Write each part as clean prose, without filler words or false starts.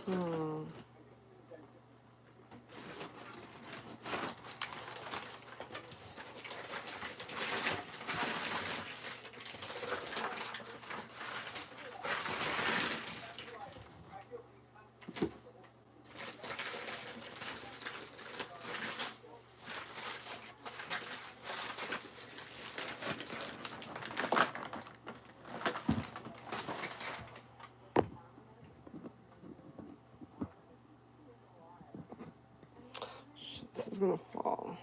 Hmm. This is gonna fall.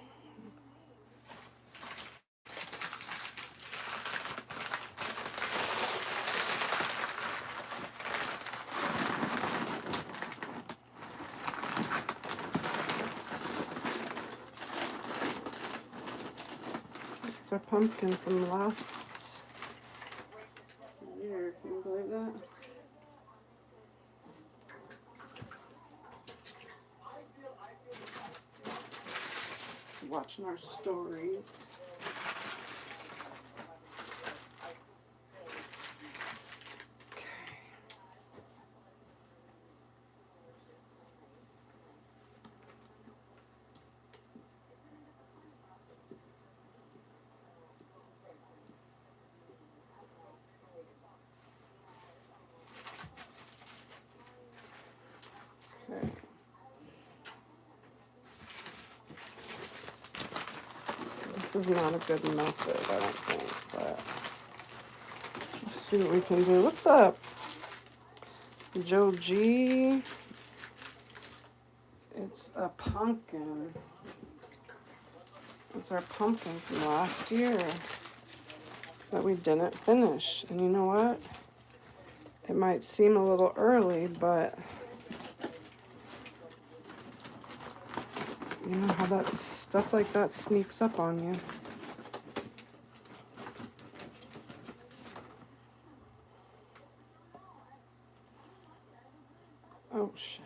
This is our pumpkin from last year. Can you believe that? Watching our stories. Okay. This is not a good method, I don't think, but let's see what we can do. What's up, Joe G? It's a pumpkin. It's our pumpkin from last year that we didn't finish. And you know what? It might seem a little early, but you know how that stuff like that sneaks up on you. Oh shit.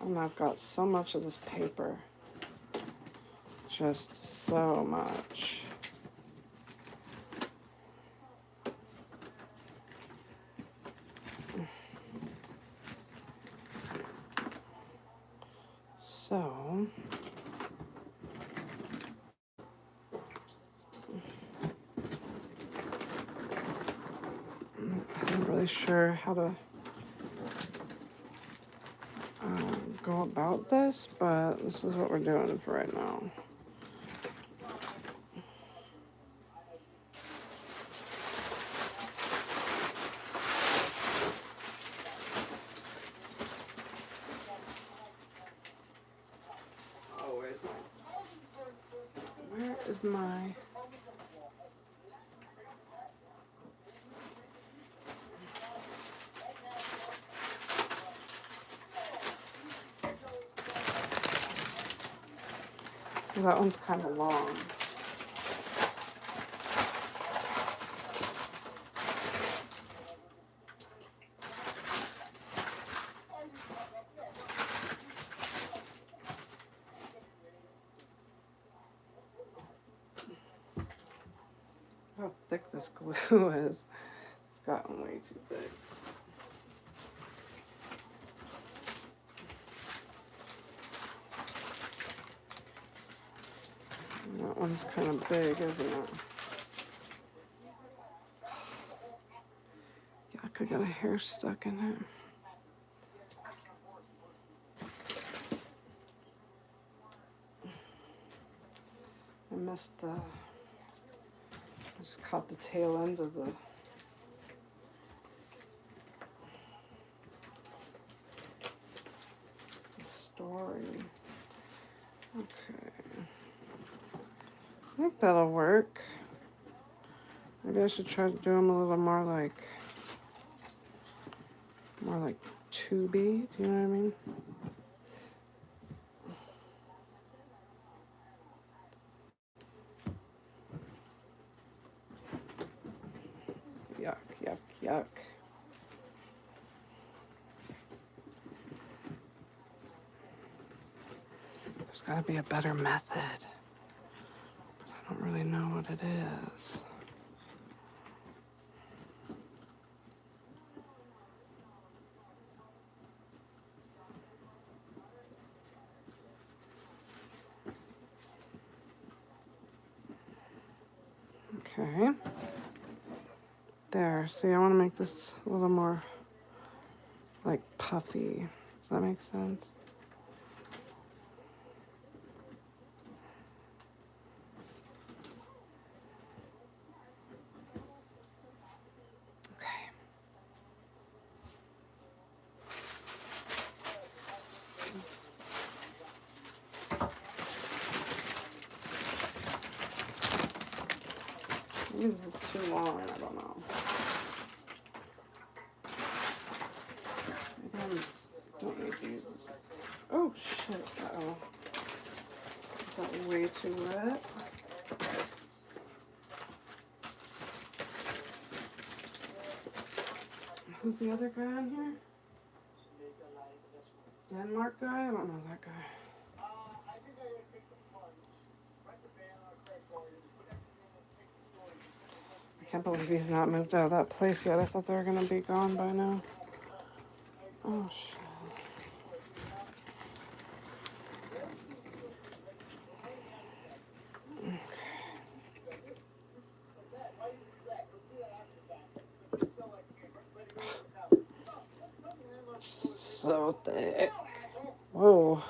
And I've got so much of this paper. Just so much. So I'm not really sure how to go about this, but this is what we're doing for right now. Oh, where is my... That one's kind of long. How thick this glue is. It's gotten way too thick. That one's kind of big, isn't it? Yuck, I got a hair stuck in it. I missed the... I just caught the tail end of the... story. Okay. I think that'll work. Maybe I should try to do them a little more like tubey. Do you know what I mean? Yuck, yuck, yuck. There's got to be a better method. But I don't really know what it is. Okay. There. See, I want to make this a little more like puffy. Does that make sense? Okay. Maybe this is too long. I don't know. Maybe I don't need to use this. Oh shit! Uh-oh. Got way too wet. Who's the other guy on here? Denmark guy? I don't know that guy. I can't believe he's not moved out of that place yet. I thought they were gonna be gone by now. Oh shit. So thick. Whoa.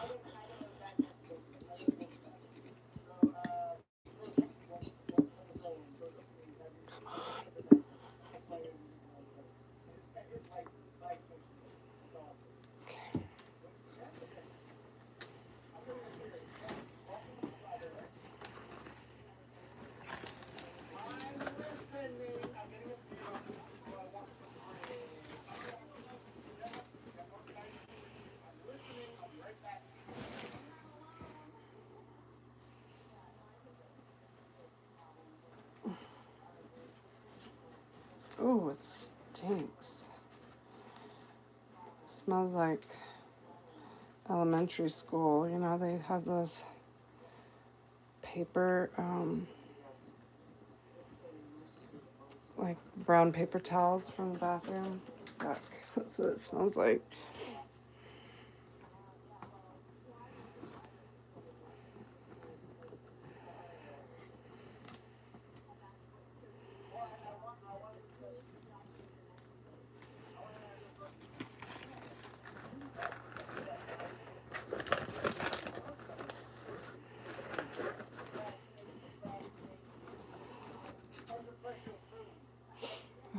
Oh, it stinks. It smells like elementary school. You know, they have those paper, like brown paper towels from the bathroom. Yuck. That's what it smells like.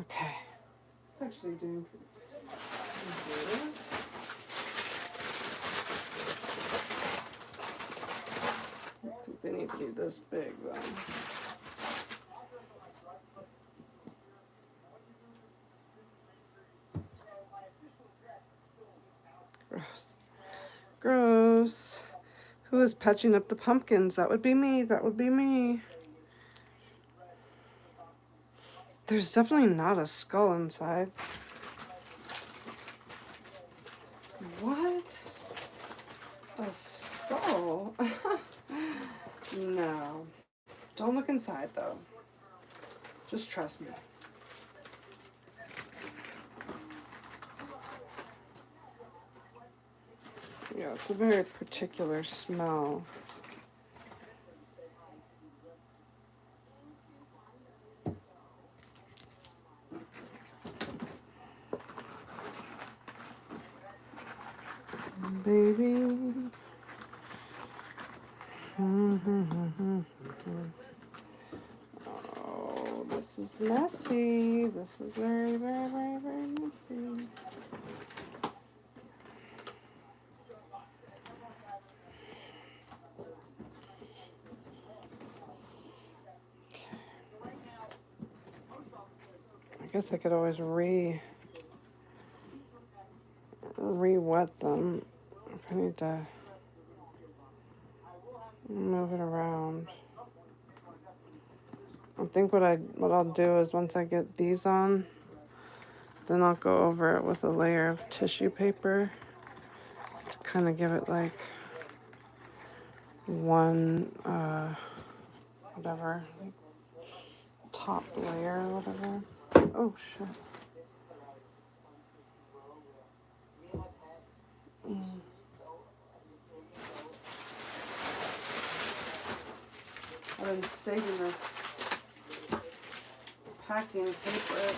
Okay. It's actually doing pretty good. I don't think they need to be this big though. Gross. Gross. Who is patching up the pumpkins? That would be me. That would be me. There's definitely not a skull inside. What? A skull? No. Don't look inside though. Just trust me. Yeah, it's a very particular smell. Baby. Oh, this is messy. This is very, very, very, very messy. I guess I could always re-wet them if I need to move it around. I think what I'll do is once I get these on, then I'll go over it with a layer of tissue paper to kind of give it like one whatever, like top layer or whatever. Oh shit. I've been saving this packing paper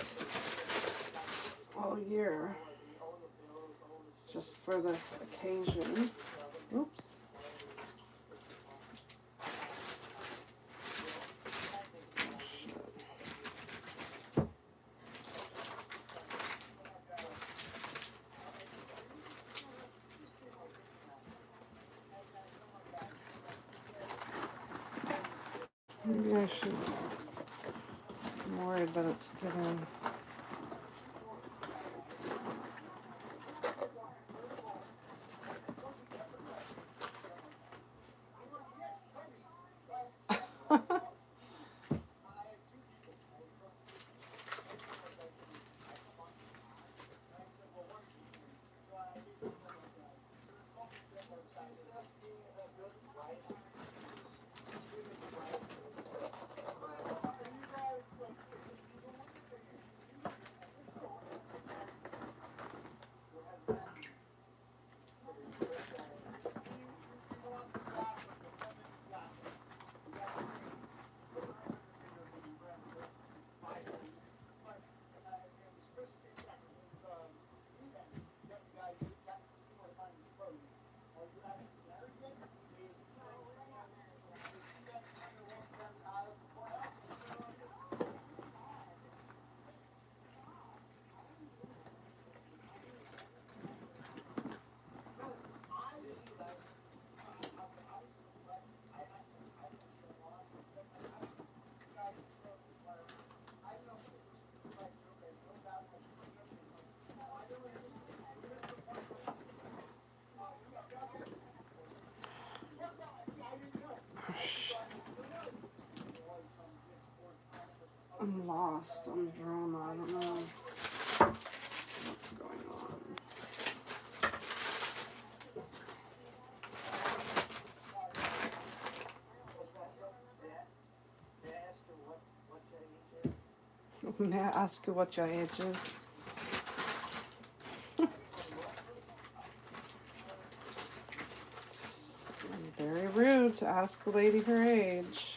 all year just for this occasion. Oops. Maybe I should. I'm worried that it's getting. I'm lost. I'm drama. I don't know what's going on. May I ask you what your age is? Very rude to ask a lady her age.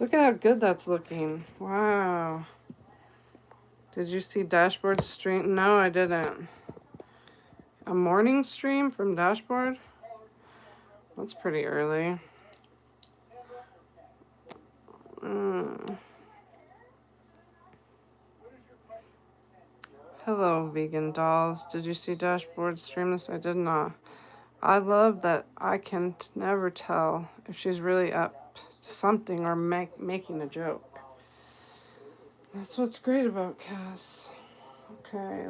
Look at how good that's looking. Wow. Did you see Dashboard stream? No, I didn't. A morning stream from Dashboard? That's pretty early. Hello, vegan dolls. Did you see Dashboard stream this? I did not. I love that I can never tell if she's really up to something or making a joke. That's what's great about Cass. Okay,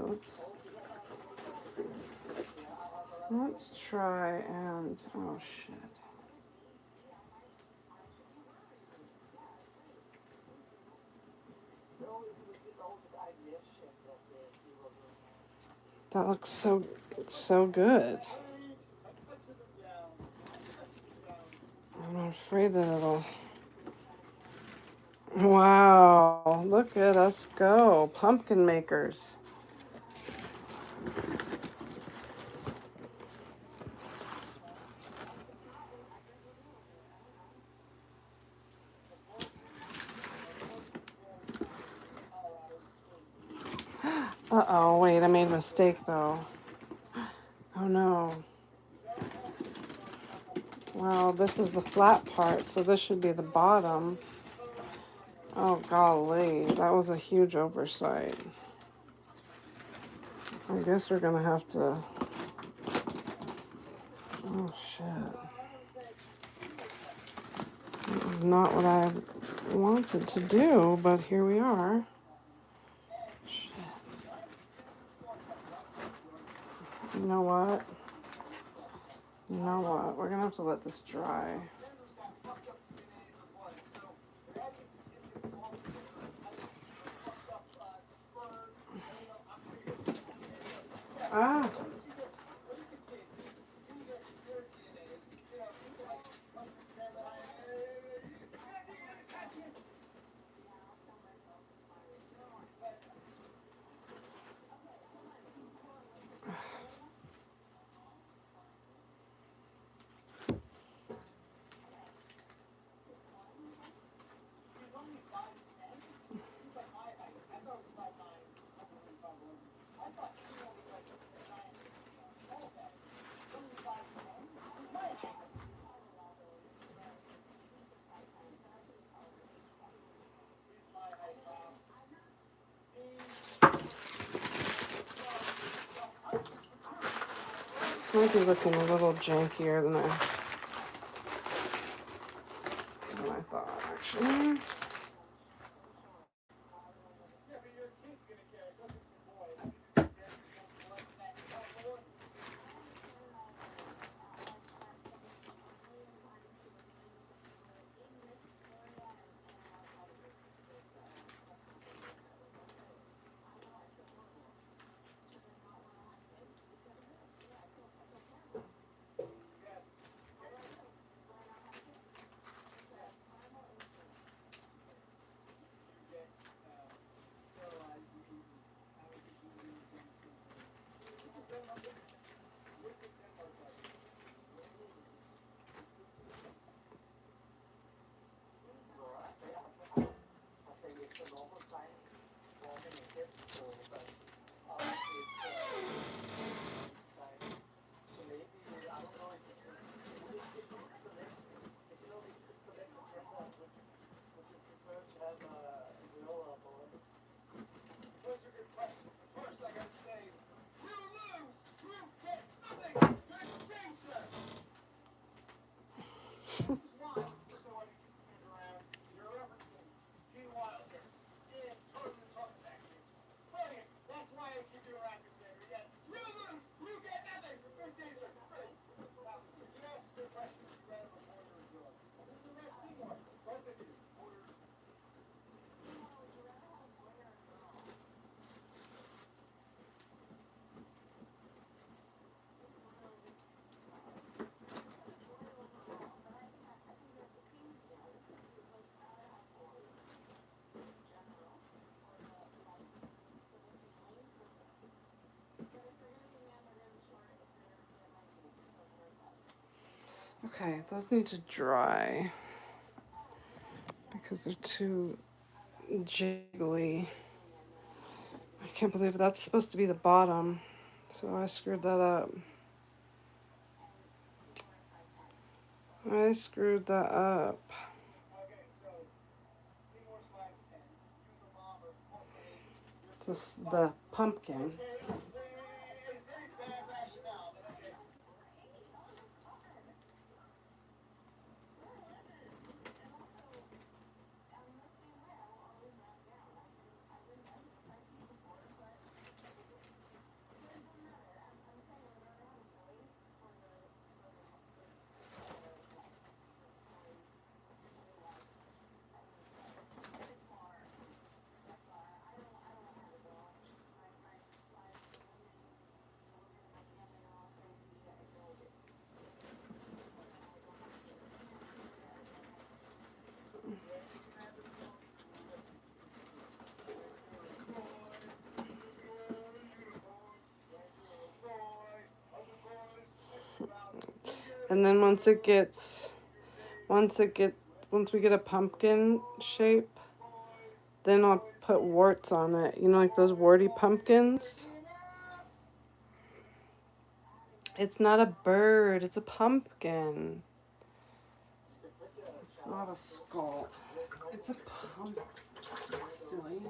let's try and oh shit. That looks so good. I'm afraid that it'll. Wow, look at us go. Pumpkin makers. Uh-oh, wait, I made a mistake though. Oh no. Well, this is the flat part, so this should be the bottom. Oh golly, that was a huge oversight. I guess we're gonna have to. Oh shit. This is not what I wanted to do, but here we are. Shit. You know what? You know what? We're gonna have to let this dry. Ah! This might be looking a little jankier than I thought, actually. Okay, those need to dry because they're too jiggly. I can't believe that's supposed to be the bottom, so I screwed that up. I screwed that up. This is the pumpkin. And then once we get a pumpkin shape, then I'll put warts on it. You know, like those warty pumpkins? It's not a bird, it's a pumpkin. It's not a skull. It's a pumpkin. Silly.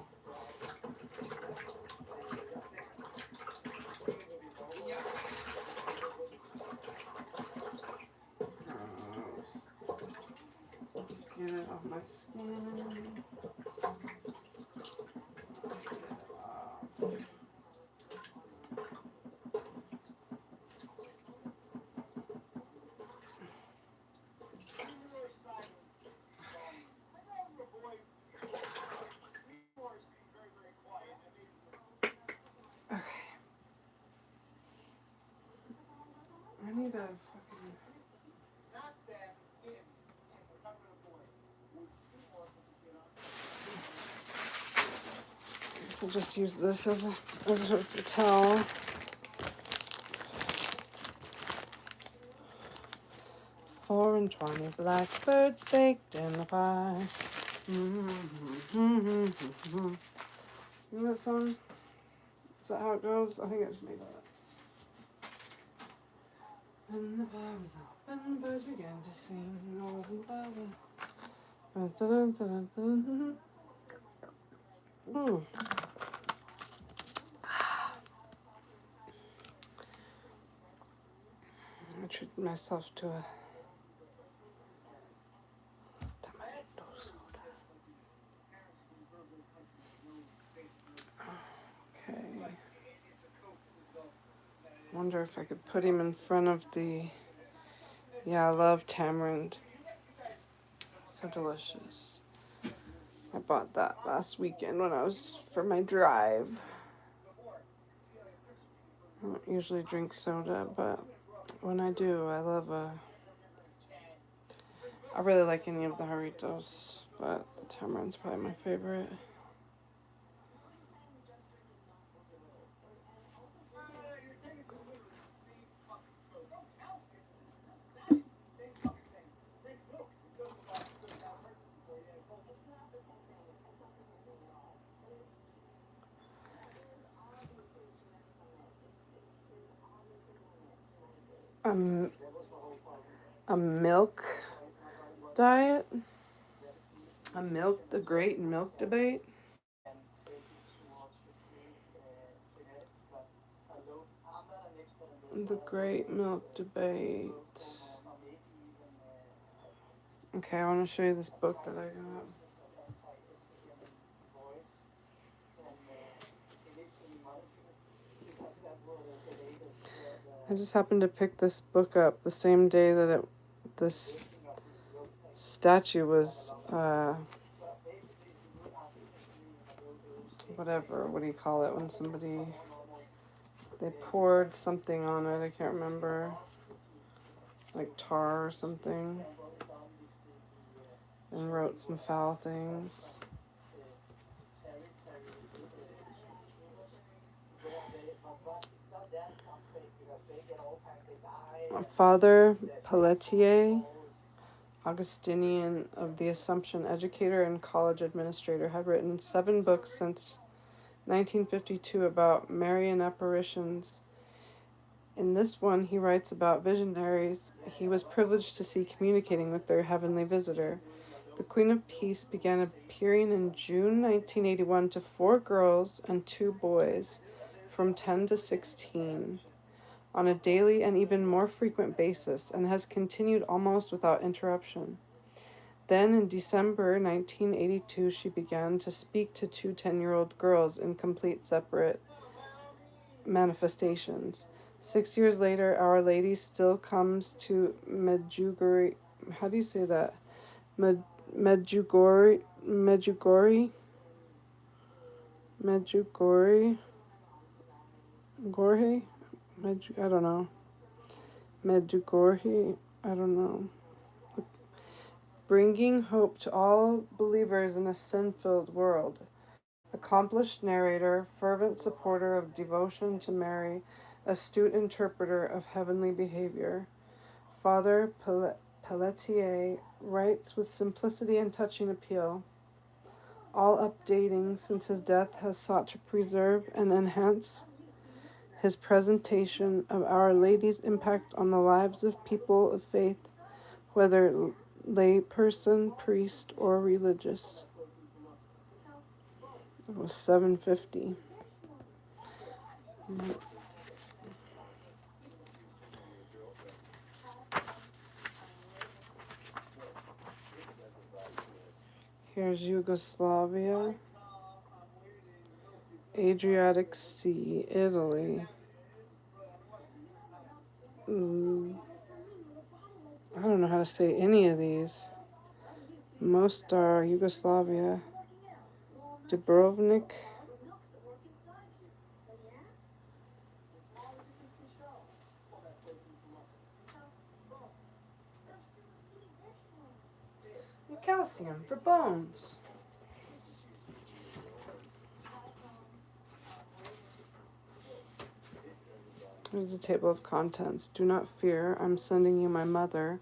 my skin. Okay. I need a fucking... So just use this as a towel. 4 and 20 blackbirds baked in the pie. You know that song? Is that how it goes? I think I just made that up. When the bar was open, the birds began to sing. I treated myself to a tomato soda. Okay. Wonder if I could put him in front of the... Yeah, I love tamarind. So delicious. I bought that last weekend when I was for my drive. I don't usually drink soda, but when I do, I love I really like any of the Jarritos, but the tamarind's probably my favorite. A milk diet? The great milk debate? The great milk debate. Okay, I want to show you this book that I got. I just happened to pick this book up the same day that this statue was, whatever, what do you call it when somebody, they poured something on it, I can't remember, like tar or something, and wrote some foul things. Father Pelletier, Augustinian of the Assumption, educator and college administrator, had written 7 books since 1952 about Marian apparitions. In this one, he writes about visionaries he was privileged to see communicating with their heavenly visitor. The Queen of Peace began appearing in June 1981 to 4 girls and 2 boys from 10 to 16 on a daily and even more frequent basis, and has continued almost without interruption. Then in December 1982, she began to speak to 2 10-year-old girls in complete separate manifestations. 6 years later, Our Lady still comes to Medjugorje. How do you say that? Medjugorje, Gorje? I don't know. Medjugorje? I don't know. Bringing hope to all believers in a sin-filled world. Accomplished narrator, fervent supporter of devotion to Mary, astute interpreter of heavenly behavior. Father Pelletier writes with simplicity and touching appeal. All updating since his death has sought to preserve and enhance his presentation of Our Lady's impact on the lives of people of faith, whether lay person, priest, or religious. It was $7.50. Here's Yugoslavia, Adriatic Sea, Italy. I don't know how to say any of these. Mostar, Yugoslavia, Dubrovnik. Calcium for bones. Here's the table of contents. Do not fear, I'm sending you my mother.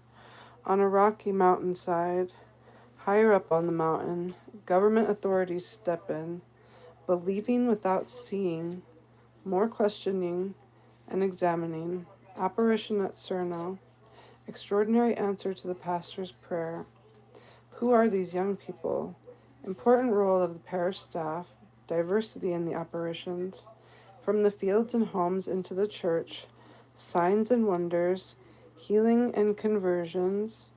On a rocky mountainside, higher up on the mountain, government authorities step in, believing without seeing, more questioning and examining. Apparition at Cerno, extraordinary answer to the pastor's prayer. Who are these young people? Important role of the parish staff, diversity in the apparitions, from the fields and homes into the church, signs and wonders, healing and conversions.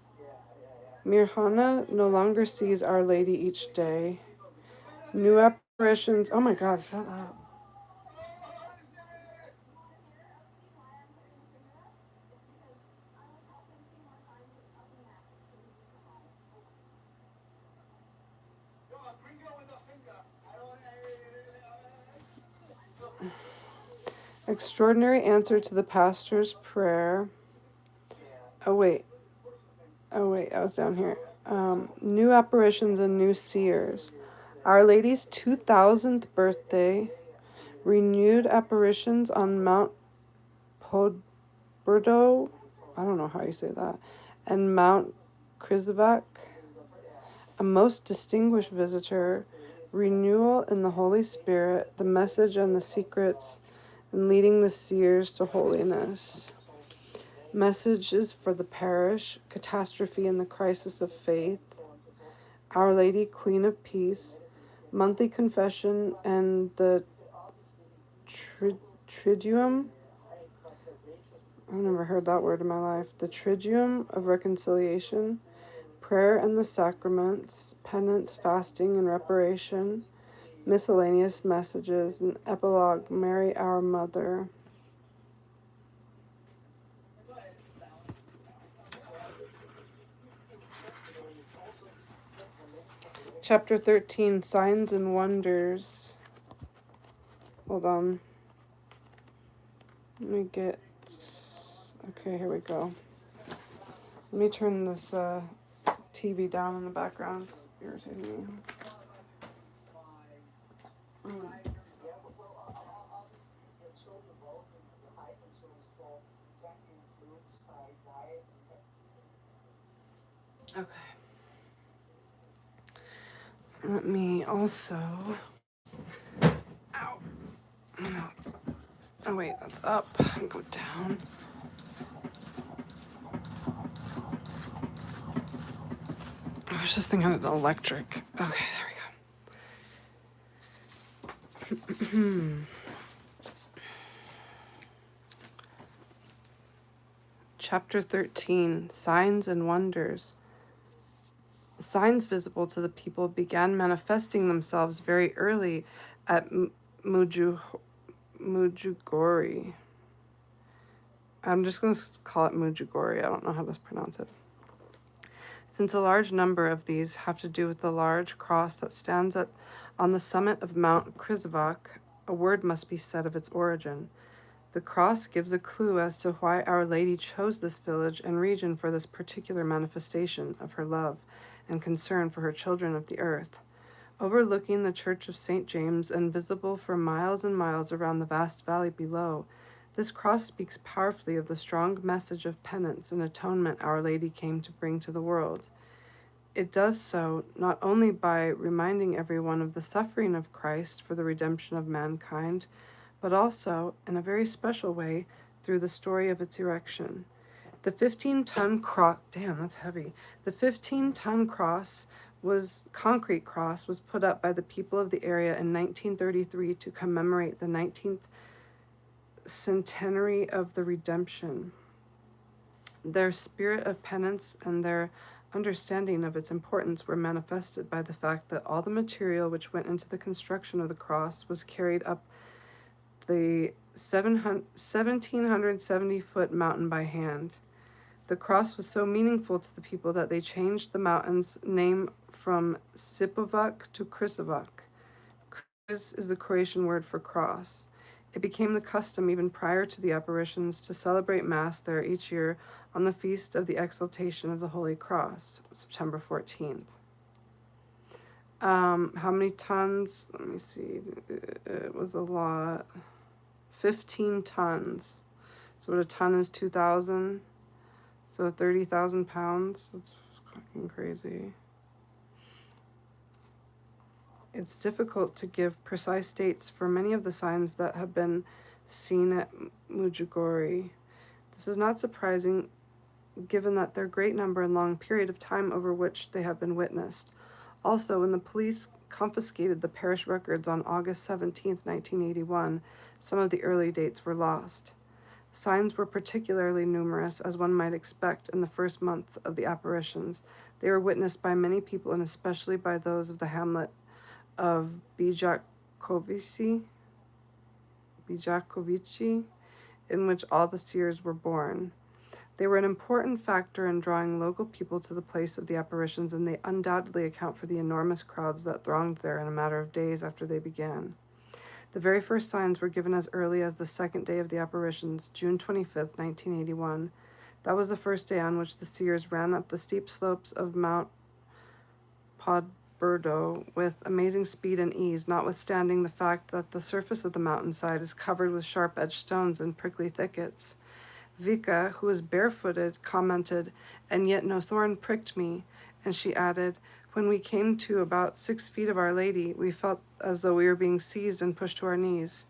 Mirhana no longer sees Our Lady each day. New apparitions. Oh my God, shut up. Extraordinary answer to the pastor's prayer. Oh wait, I was down here. New apparitions and new seers. Our Lady's 2000th birthday. Renewed apparitions on Mount Podbrdo. I don't know how you say that. And Mount Krizovac. A most distinguished visitor. Renewal in the Holy Spirit. The message and the secrets. And leading the seers to holiness. Messages for the parish. Catastrophe in the crisis of faith. Our Lady, Queen of Peace. Monthly confession and the Triduum. I've never heard that word in my life. The Triduum of Reconciliation. Prayer and the Sacraments. Penance, fasting, and reparation. Miscellaneous messages. And epilogue, Mary, our Mother. Chapter 13, Signs and Wonders. Hold on. Let me get... Okay, here we go. Let me turn this TV down in the background. It's irritating me. Okay. Let me also... Ow. Oh wait, that's up. Go down. I was just thinking of the electric. Okay, there we go. Chapter 13, Signs and Wonders. Signs visible to the people began manifesting themselves very early at Mujugori. I'm just going to call it Mujugori. I don't know how to pronounce it. Since a large number of these have to do with the large cross that stands on the summit of Mount Krizovac, a word must be said of its origin. The cross gives a clue as to why Our Lady chose this village and region for this particular manifestation of her love and concern for her children of the earth. Overlooking the Church of St. James and visible for miles and miles around the vast valley below, this cross speaks powerfully of the strong message of penance and atonement Our Lady came to bring to the world. It does so not only by reminding everyone of the suffering of Christ for the redemption of mankind, but also, in a very special way, through the story of its erection. The 15-ton cross, damn, that's heavy. The 15-ton concrete cross was put up by the people of the area in 1933 to commemorate the 19th centenary of the redemption. Their spirit of penance and their understanding of its importance were manifested by the fact that all the material which went into the construction of the cross was carried up the 1,770-foot mountain by hand. The cross was so meaningful to the people that they changed the mountain's name from Sipovac to Krisovac. Kris is the Croatian word for cross. It became the custom, even prior to the apparitions, to celebrate Mass there each year on the feast of the Exaltation of the Holy Cross, September 14th. How many tons? Let me see. It was a lot. 15 tons. So what a ton is 2,000. So 30,000 pounds. That's fucking crazy. It's difficult to give precise dates for many of the signs that have been seen at Medjugorje. This is not surprising given that their great number and long period of time over which they have been witnessed. Also, when the police confiscated the parish records on August 17, 1981, some of the early dates were lost. Signs were particularly numerous, as one might expect, in the first month of the apparitions. They were witnessed by many people, and especially by those of the hamlet of Bijakovici, in which all the seers were born. They were an important factor in drawing local people to the place of the apparitions, and they undoubtedly account for the enormous crowds that thronged there in a matter of days after they began. The very first signs were given as early as the second day of the apparitions, June 25th, 1981. That was the first day on which the seers ran up the steep slopes of Mount Podbrdo with amazing speed and ease, notwithstanding the fact that the surface of the mountainside is covered with sharp-edged stones and prickly thickets. Vika, who was barefooted, commented, "And yet no thorn pricked me," and she added, "When we came to about 6 feet of Our Lady, we felt as though we were being seized and pushed to our knees.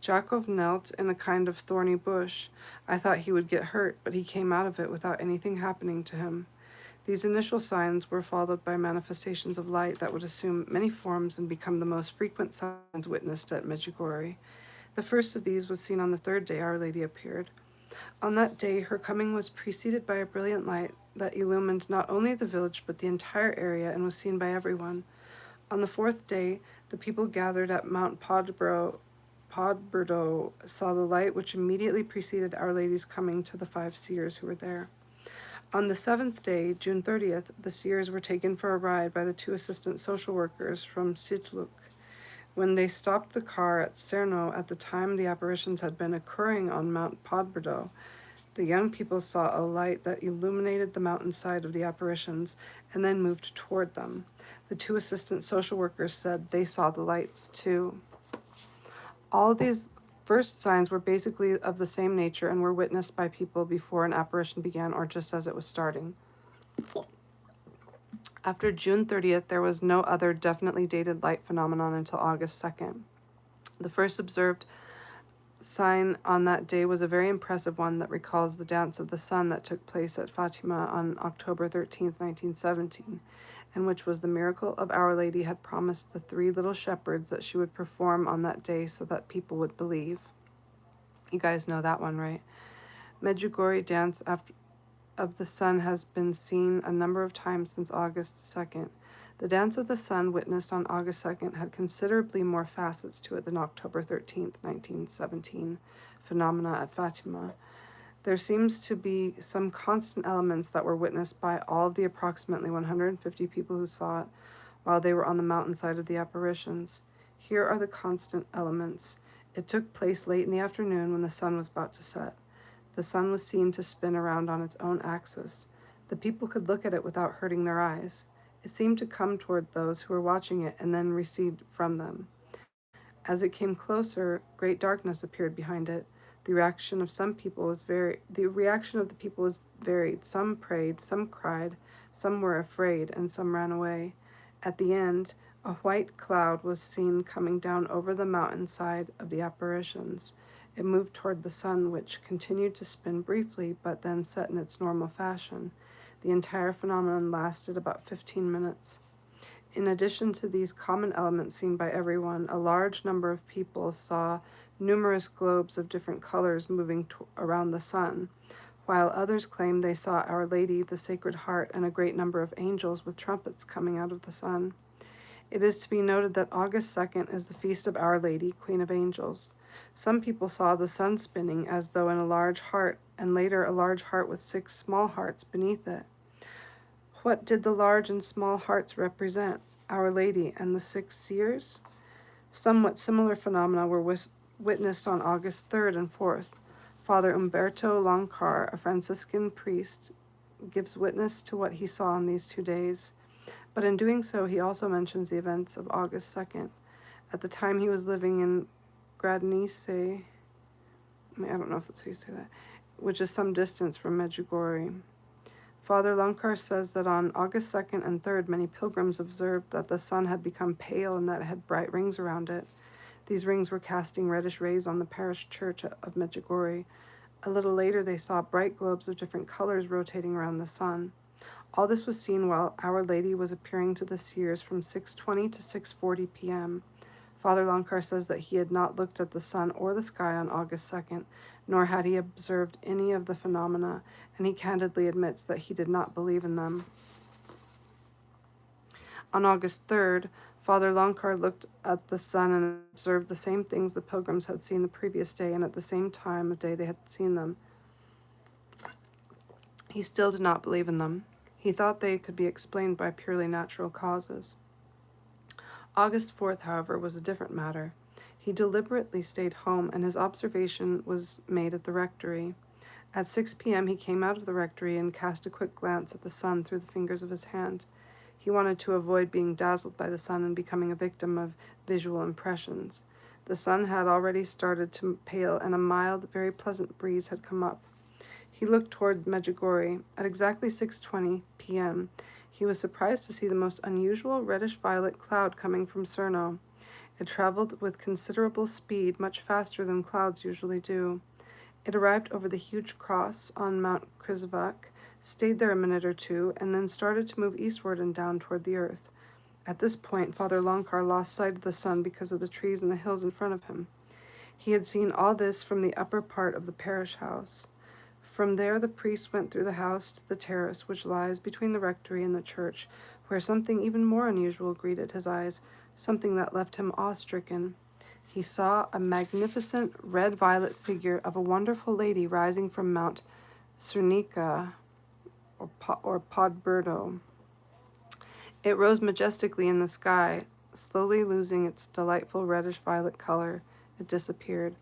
Jakov knelt in a kind of thorny bush. I thought he would get hurt, but he came out of it without anything happening to him." These initial signs were followed by manifestations of light that would assume many forms and become the most frequent signs witnessed at Medjugorje. The first of these was seen on the third day Our Lady appeared. On that day, her coming was preceded by a brilliant light that illumined not only the village but the entire area and was seen by everyone. On the fourth day, the people gathered at Mount Podbrdo saw the light which immediately preceded Our Lady's coming to the 5 seers who were there. On the 7th day, June 30th, the seers were taken for a ride by the 2 assistant social workers from Sitluk. When they stopped the car at Cerno at the time the apparitions had been occurring on Mount Podbrdo, the young people saw a light that illuminated the mountainside of the apparitions and then moved toward them. The 2 assistant social workers said they saw the lights too. All of these first signs were basically of the same nature and were witnessed by people before an apparition began or just as it was starting. After June 30th, there was no other definitely dated light phenomenon until August 2nd. The first observed sign on that day was a very impressive one that recalls the dance of the sun that took place at Fatima on October 13th, 1917, and which was the miracle of Our Lady had promised the 3 little shepherds that she would perform on that day so that people would believe. You guys know that one, right? Medjugorje dance of the sun has been seen a number of times since August 2nd. The dance of the sun witnessed on August 2nd had considerably more facets to it than October 13th, 1917 phenomena at Fatima. There seems to be some constant elements that were witnessed by all of the approximately 150 people who saw it while they were on the mountainside of the apparitions. Here are the constant elements. It took place late in the afternoon when the sun was about to set. The sun was seen to spin around on its own axis. The people could look at it without hurting their eyes. It seemed to come toward those who were watching it and then recede from them. As it came closer, great darkness appeared behind it. The reaction of the people was varied. Some prayed, some cried, some were afraid, and some ran away. At the end, a white cloud was seen coming down over the mountainside of the apparitions. It moved toward the sun, which continued to spin briefly, but then set in its normal fashion. The entire phenomenon lasted about 15 minutes. In addition to these common elements seen by everyone, a large number of people saw numerous globes of different colors moving around the sun. while others claim they saw Our Lady, the Sacred Heart, and a great number of angels with trumpets coming out of the sun. It is to be noted that August 2nd is the feast of Our Lady, Queen of Angels. Some people saw the sun spinning as though in a large heart, and later a large heart with 6 small hearts beneath it. What did the large and small hearts represent? Our Lady and the 6 seers? Somewhat similar phenomena were witnessed on August 3rd and 4th. Father Umberto Loncar, a Franciscan priest, gives witness to what he saw on these 2 days. But in doing so, he also mentions the events of August 2nd. At the time he was living in Gradnice, I don't know if that's how you say that, which is some distance from Medjugorje. Father Loncar says that on August 2nd and 3rd, many pilgrims observed that the sun had become pale and that it had bright rings around it. These rings were casting reddish rays on the parish church of Medjugorje. A little later, they saw bright globes of different colors rotating around the sun. All this was seen while Our Lady was appearing to the seers from 6:20 to 6:40 p.m. Father Loncar says that he had not looked at the sun or the sky on August 2nd, nor had he observed any of the phenomena, and he candidly admits that he did not believe in them. On August 3rd, Father Loncar looked at the sun and observed the same things the pilgrims had seen the previous day and at the same time of day they had seen them. He still did not believe in them. He thought they could be explained by purely natural causes. August 4th, however, was a different matter. He deliberately stayed home, and his observation was made at the rectory. At 6 p.m., he came out of the rectory and cast a quick glance at the sun through the fingers of his hand. He wanted to avoid being dazzled by the sun and becoming a victim of visual impressions. The sun had already started to pale, and a mild, very pleasant breeze had come up. He looked toward Medjugorje. At exactly 6:20 p.m., he was surprised to see the most unusual reddish-violet cloud coming from Cerno. It traveled with considerable speed, much faster than clouds usually do. It arrived over the huge cross on Mount Križevak, stayed there a minute or two, and then started to move eastward and down toward the earth. At this point, Father Loncar lost sight of the sun because of the trees and the hills in front of him. He had seen all this from the upper part of the parish house. From there the priest went through the house to the terrace which lies between the rectory and the church, where something even more unusual greeted his eyes, something that left him awe-stricken. He saw a magnificent red-violet figure of a wonderful lady rising from Mount Cernica, or Podberdo. It rose majestically in the sky, slowly losing its delightful reddish-violet color. It disappeared.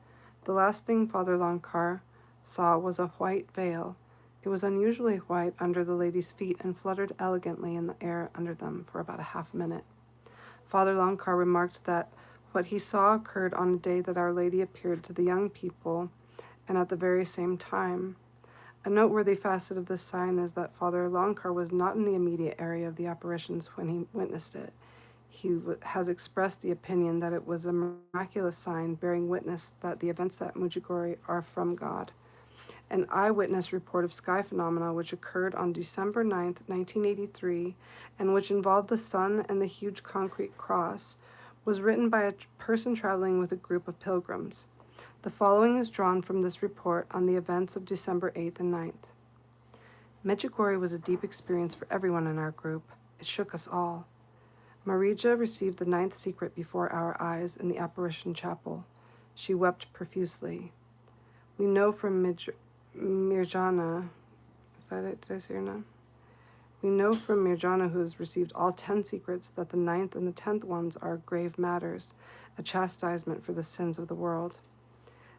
The last thing Father Loncar saw was a white veil. It was unusually white under the lady's feet and fluttered elegantly in the air under them for about a half minute. Father Loncar remarked that what he saw occurred on a day that Our Lady appeared to the young people, and at the very same time. A noteworthy facet of this sign is that Father Loncar was not in the immediate area of the apparitions when he witnessed it. He has expressed the opinion that it was a miraculous sign bearing witness that the events at Medjugorje are from God. An eyewitness report of sky phenomena which occurred on December 9th, 1983, and which involved the sun and the huge concrete cross, was written by a person traveling with a group of pilgrims. The following is drawn from this report on the events of December 8th and 9th. Medjugorje was a deep experience for everyone in our group. It shook us all. Marija received the 9th secret before our eyes in the apparition chapel. She wept profusely. We know from Mirjana, is that it? Did I say her name? We know from Mirjana, who has received all 10 secrets, that the 9th and the 10th ones are grave matters, a chastisement for the sins of the world.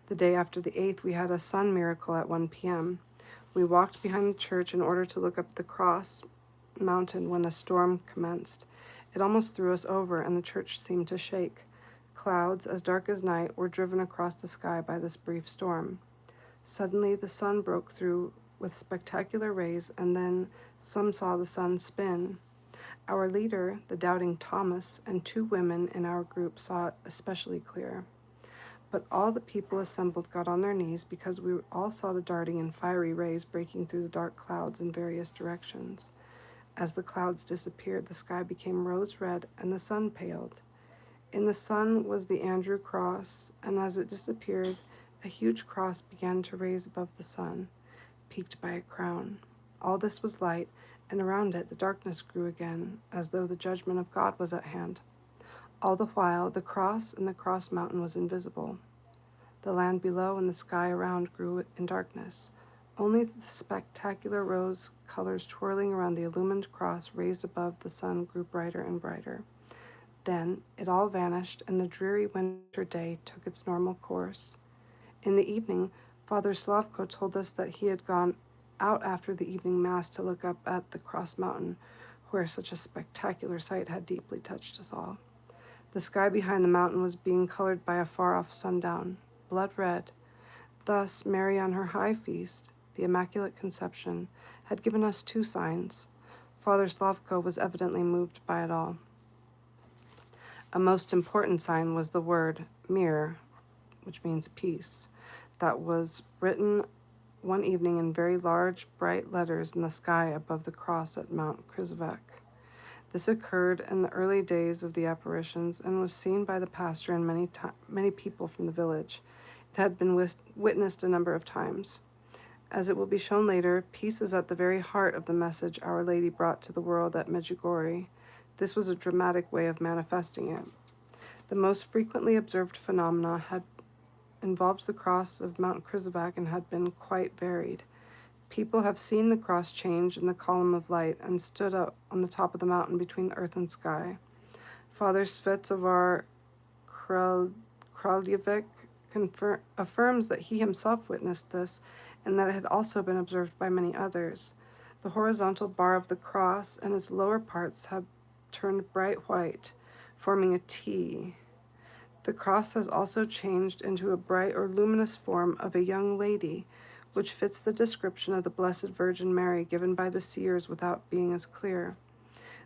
The day after the 8th, we had a sun miracle at 1 p.m. We walked behind the church in order to look up the cross mountain when a storm commenced. It almost threw us over, and the church seemed to shake. Clouds, as dark as night, were driven across the sky by this brief storm. Suddenly the sun broke through with spectacular rays, and then some saw the sun spin. Our leader, the doubting Thomas, and 2 women in our group saw it especially clear. But all the people assembled got on their knees because we all saw the darting and fiery rays breaking through the dark clouds in various directions. As the clouds disappeared, the sky became rose-red and the sun paled. In the sun was the Andrew cross, and as it disappeared, a huge cross began to raise above the sun. peaked by a crown. All this was light, and around it the darkness grew again, as though the judgment of God was at hand. All the while, the cross and the cross mountain was invisible. The land below and the sky around grew in darkness. Only the spectacular rose colors twirling around the illumined cross raised above the sun grew brighter and brighter. Then it all vanished, and the dreary winter day took its normal course. In the evening, Father Slavko told us that he had gone out after the evening mass to look up at the cross mountain, where such a spectacular sight had deeply touched us all. The sky behind the mountain was being colored by a far-off sundown, blood red. Thus, Mary on her high feast, the Immaculate Conception, had given us two signs. Father Slavko was evidently moved by it all. A most important sign was the word mir, which means peace, that was written one evening in very large, bright letters in the sky above the cross at Mount Krizovac. This occurred in the early days of the apparitions and was seen by the pastor and many people from the village. It had been witnessed a number of times. As it will be shown later, peace is at the very heart of the message Our Lady brought to the world at Medjugorje. This was a dramatic way of manifesting it. The most frequently observed phenomena had involved the cross of Mount Krizovac and had been quite varied. People have seen the cross change in the column of light and stood up on the top of the mountain between earth and sky. Father Svetozar Kraljevic affirms that he himself witnessed this and that it had also been observed by many others. The horizontal bar of the cross and its lower parts have turned bright white, forming a T. The cross has also changed into a bright or luminous form of a young lady, which fits the description of the Blessed Virgin Mary given by the seers without being as clear.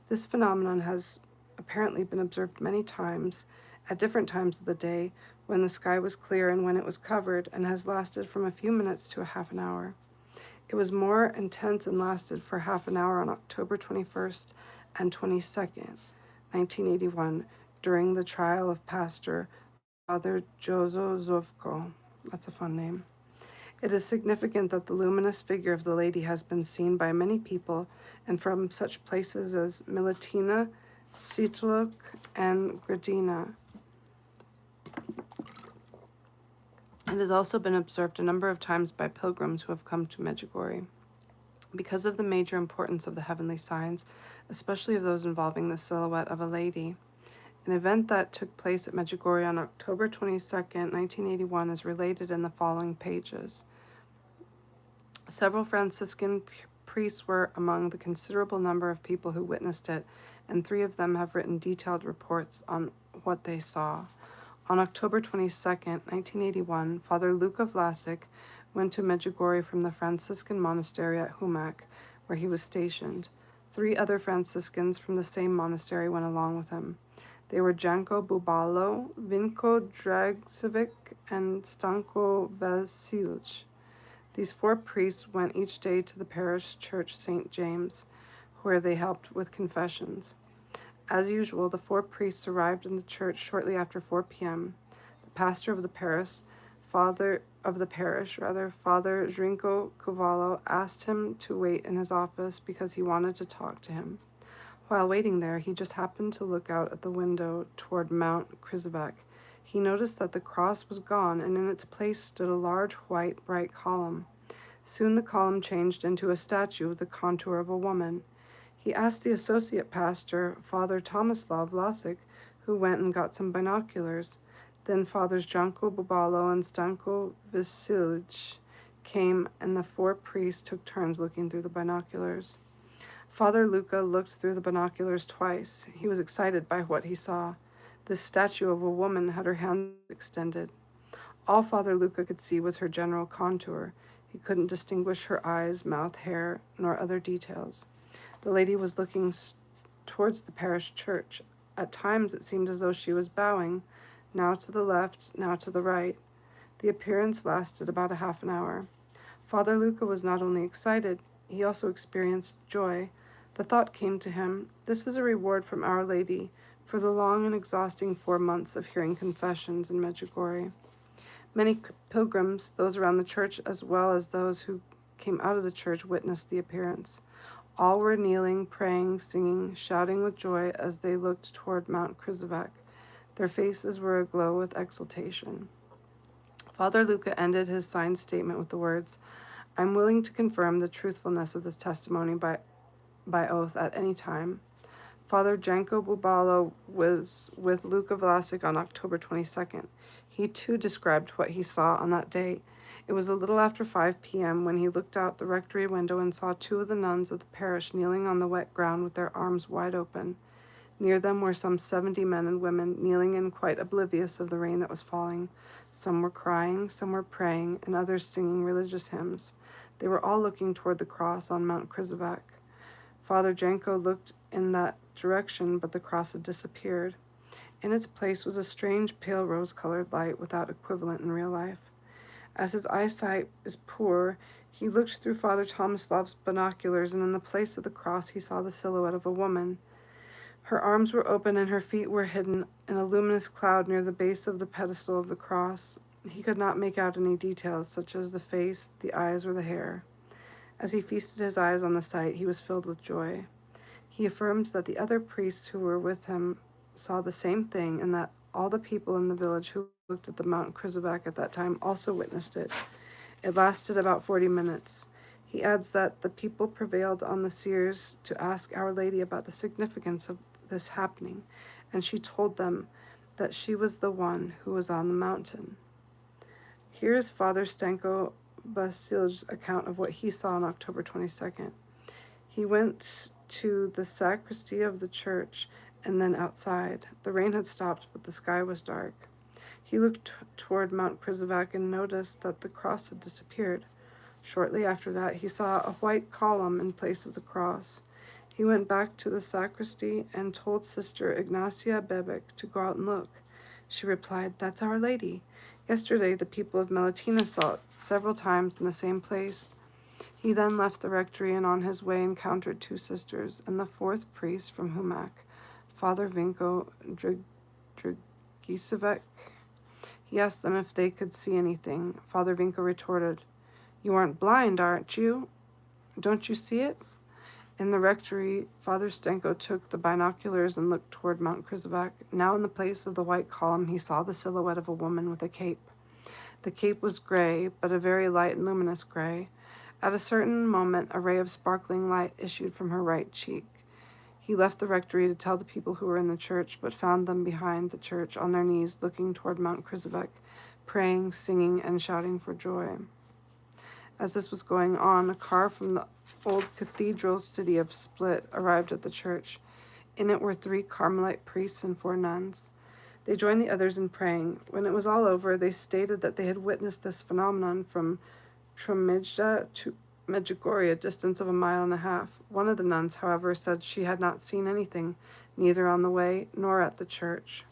This phenomenon has apparently been observed many times, at different times of the day, when the sky was clear and when it was covered, and has lasted from a few minutes to a half an hour. It was more intense and lasted for half an hour on October 21st and 22nd, 1981, during the trial of Pastor Father Jozo Zovko. That's a fun name. It is significant that the luminous figure of the Lady has been seen by many people and from such places as Milutina, Sitluk, and Gradina. It has also been observed a number of times by pilgrims who have come to Medjugorje. Because of the major importance of the heavenly signs, especially of those involving the silhouette of a lady, an event that took place at Medjugorje on October 22nd, 1981 is related in the following pages. Several Franciscan priests were among the considerable number of people who witnessed it, and 3 of them have written detailed reports on what they saw. On October 22nd, 1981, Father Luka Vlasic went to Medjugorje from the Franciscan monastery at Humac, where he was stationed. 3 other Franciscans from the same monastery went along with him. They were Janko Bubalo, Vinko Dragsevic, and Stanko Vasilj. These 4 priests went each day to the parish church St. James, where they helped with confessions. As usual, the 4 priests arrived in the church shortly after 4 p.m. The pastor of the parish, Father Zrinko Kuvalo, asked him to wait in his office because he wanted to talk to him. While waiting there, he just happened to look out at the window toward Mount Krizovac. He noticed that the cross was gone, and in its place stood a large, white, bright column. Soon the column changed into a statue with the contour of a woman. He asked the associate pastor, Father Tomislav Vlasic, who went and got some binoculars. Then Fathers Janko Bubalo and Stanko Vasilj came, and the 4 priests took turns looking through the binoculars. Father Luka looked through the binoculars twice. He was excited by what he saw. This statue of a woman had her hands extended. All Father Luka could see was her general contour. He couldn't distinguish her eyes, mouth, hair, nor other details. The lady was looking towards the parish church. At times it seemed as though she was bowing, now to the left, now to the right. The appearance lasted about a half an hour. Father Luka was not only excited, he also experienced joy. The thought came to him, this is a reward from Our Lady for the long and exhausting 4 months of hearing confessions in Medjugorje. Many pilgrims, those around the church as well as those who came out of the church witnessed the appearance. All were kneeling, praying, singing, shouting with joy as they looked toward Mount Krizavak. Their faces were aglow with exultation. Father Luca ended his signed statement with the words, "I'm willing to confirm the truthfulness of this testimony by oath at any time." Father Janko Bubalo was with Luca Vlasic on October 22nd. He too described what he saw on that day. It was a little after 5 p.m. when he looked out the rectory window and saw 2 of the nuns of the parish kneeling on the wet ground with their arms wide open. Near them were some 70 men and women, kneeling and quite oblivious of the rain that was falling. Some were crying, some were praying, and others singing religious hymns. They were all looking toward the cross on Mount Krizavak. Father Janko looked in that direction, but the cross had disappeared. In its place was a strange pale rose-colored light without equivalent in real life. As his eyesight is poor, he looked through Father Tomislav's binoculars, and in the place of the cross he saw the silhouette of a woman. Her arms were open and her feet were hidden in a luminous cloud near the base of the pedestal of the cross. He could not make out any details, such as the face, the eyes, or the hair. As he feasted his eyes on the sight, he was filled with joy. He affirms that the other priests who were with him saw the same thing, and that all the people in the village who looked at the Mount Krizavak at that time also witnessed it. It lasted about 40 minutes. He adds that the people prevailed on the seers to ask Our Lady about the significance of this happening, and she told them that she was the one who was on the mountain. Here is Father Stanko Vasilj's account of what he saw on October 22nd. He went to the sacristy of the church and then outside. The rain had stopped, but the sky was dark. He looked toward Mount Krizavak and noticed that the cross had disappeared. Shortly after that, he saw a white column in place of the cross. He went back to the sacristy and told Sister Ignacia Bebek to go out and look. She replied, "That's Our Lady. Yesterday, the people of Melatina saw it several times in the same place." He then left the rectory and on his way encountered 2 sisters and the 4th priest from Humak, Father Vinko Dragisevec. He asked them if they could see anything. Father Vinko retorted, "You aren't blind, aren't you? Don't you see it?" In the rectory, Father Stenko took the binoculars and looked toward Mount Krizavak. Now in the place of the white column, he saw the silhouette of a woman with a cape. The cape was gray, but a very light and luminous gray. At a certain moment, a ray of sparkling light issued from her right cheek. He left the rectory to tell the people who were in the church, but found them behind the church on their knees, looking toward Mount Krizavak, praying, singing, and shouting for joy. As this was going on, a car from the old cathedral city of Split arrived at the church. In it were 3 Carmelite priests and 4 nuns. They joined the others in praying. When it was all over, they stated that they had witnessed this phenomenon from Tromijda to Medjugorje, a distance of 1.5 miles. One of the nuns, however, said she had not seen anything, neither on the way nor at the church.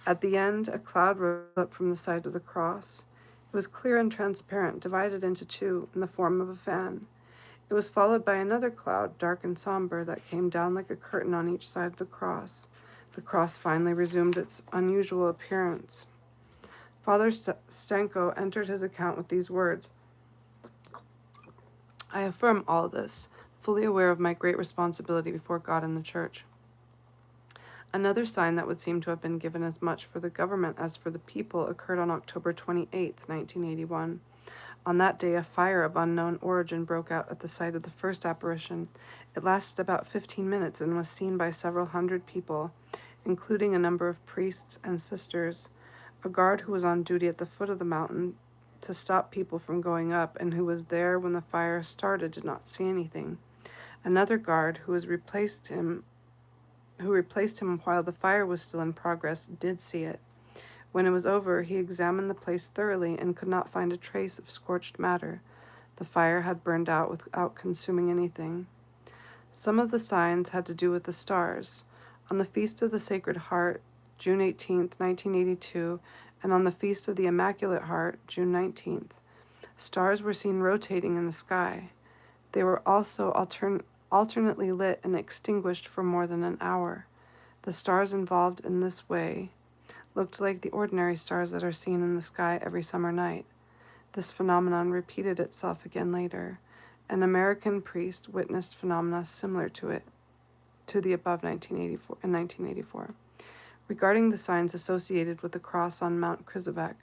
At the end, a cloud rose up from the side of the cross. It was clear and transparent, divided into 2 in the form of a fan. It was followed by another cloud, dark and somber, that came down like a curtain on each side of the cross. The cross finally resumed its unusual appearance. Father Stenko entered his account with these words, "I affirm all this, fully aware of my great responsibility before God and the Church." Another sign that would seem to have been given as much for the government as for the people occurred on October 28, 1981. On that day, a fire of unknown origin broke out at the site of the first apparition. It lasted about 15 minutes and was seen by several hundred people, including a number of priests and sisters. A guard who was on duty at the foot of the mountain to stop people from going up and who was there when the fire started did not see anything. Another guard who replaced him while the fire was still in progress did see it. When it was over, he examined the place thoroughly and could not find a trace of scorched matter. The fire had burned out without consuming anything. Some of the signs had to do with the stars. On the Feast of the Sacred Heart, June 18th, 1982, and on the Feast of the Immaculate Heart, June 19th, stars were seen rotating in the sky. They were also alternately lit and extinguished for more than an hour. The stars involved in this way looked like the ordinary stars that are seen in the sky every summer night. This phenomenon repeated itself again later. An American priest witnessed phenomena similar to the above 1984. Regarding the signs associated with the cross on Mount Krizovak,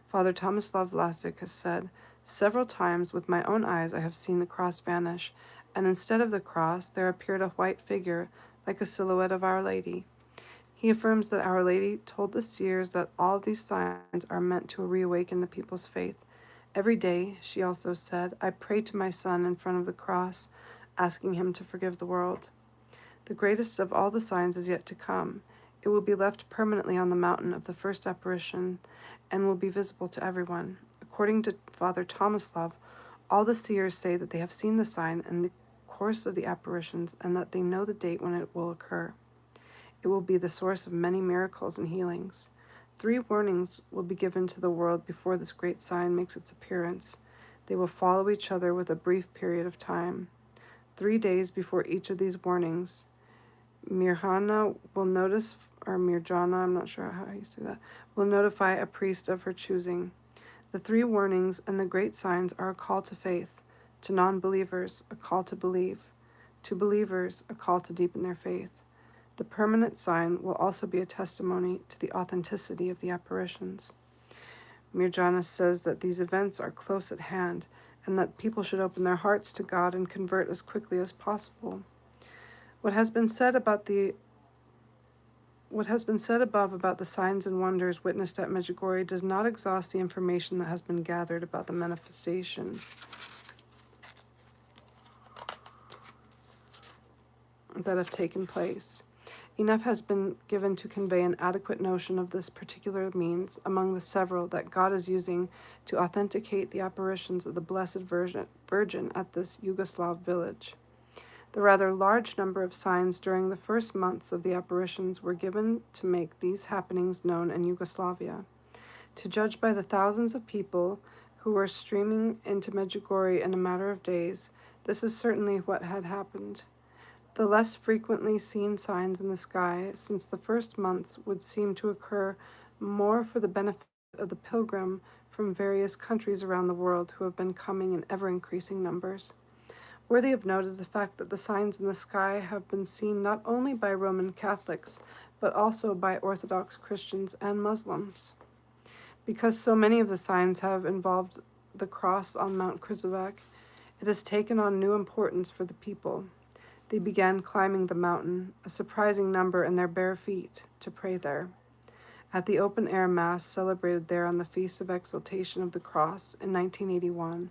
Father Tomislav Vlasic has said, "Several times with my own eyes I have seen the cross vanish, and instead of the cross there appeared a white figure like a silhouette of Our Lady." He affirms that Our Lady told the seers that all these signs are meant to reawaken the people's faith. Every day, she also said, I pray to my Son in front of the cross, asking him to forgive the world. The greatest of all the signs is yet to come. It will be left permanently on the mountain of the first apparition and will be visible to everyone. According to Father Tomislav, all the seers say that they have seen the sign in the course of the apparitions and that they know the date when it will occur. It will be the source of many miracles and healings. 3 warnings will be given to the world before this great sign makes its appearance. They will follow each other with a brief period of time. 3 days before each of these warnings, Mirjana will notice, or Mirjana, I'm not sure how you say that, will notify a priest of her choosing. The 3 warnings and the great signs are a call to faith. To non-believers, a call to believe. To believers, a call to deepen their faith. The permanent sign will also be a testimony to the authenticity of the apparitions. Mirjana says that these events are close at hand and that people should open their hearts to God and convert as quickly as possible. What has been said above about the signs and wonders witnessed at Medjugorje does not exhaust the information that has been gathered about the manifestations that have taken place. Enough has been given to convey an adequate notion of this particular means among the several that God is using to authenticate the apparitions of the Blessed Virgin at this Yugoslav village. The rather large number of signs during the first months of the apparitions were given to make these happenings known in Yugoslavia. To judge by the thousands of people who were streaming into Medjugorje in a matter of days, this is certainly what had happened. The less frequently seen signs in the sky since the first months would seem to occur more for the benefit of the pilgrim from various countries around the world who have been coming in ever-increasing numbers. Worthy of note is the fact that the signs in the sky have been seen not only by Roman Catholics, but also by Orthodox Christians and Muslims. Because so many of the signs have involved the cross on Mount Krizovak, it has taken on new importance for the people. They began climbing the mountain, a surprising number in their bare feet, to pray there. At the open-air Mass celebrated there on the Feast of Exaltation of the Cross in 1981,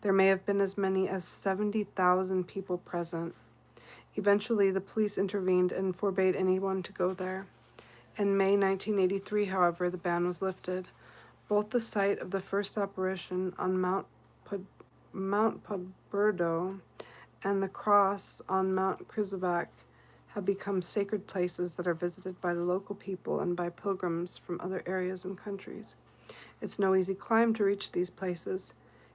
there may have been as many as 70,000 people present. Eventually, the police intervened and forbade anyone to go there. In May 1983, however, the ban was lifted. Both the site of the first apparition on Mount Podbrdo and the cross on Mount Krizovak have become sacred places that are visited by the local people and by pilgrims from other areas and countries. It's no easy climb to reach these places.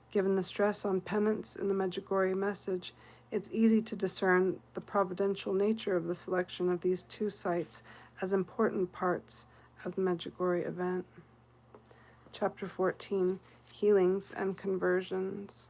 Given the stress on penance in the Medjugorje message, it's easy to discern the providential nature of the selection of these 2 sites as important parts of the Medjugorje event. Chapter 14, Healings and Conversions.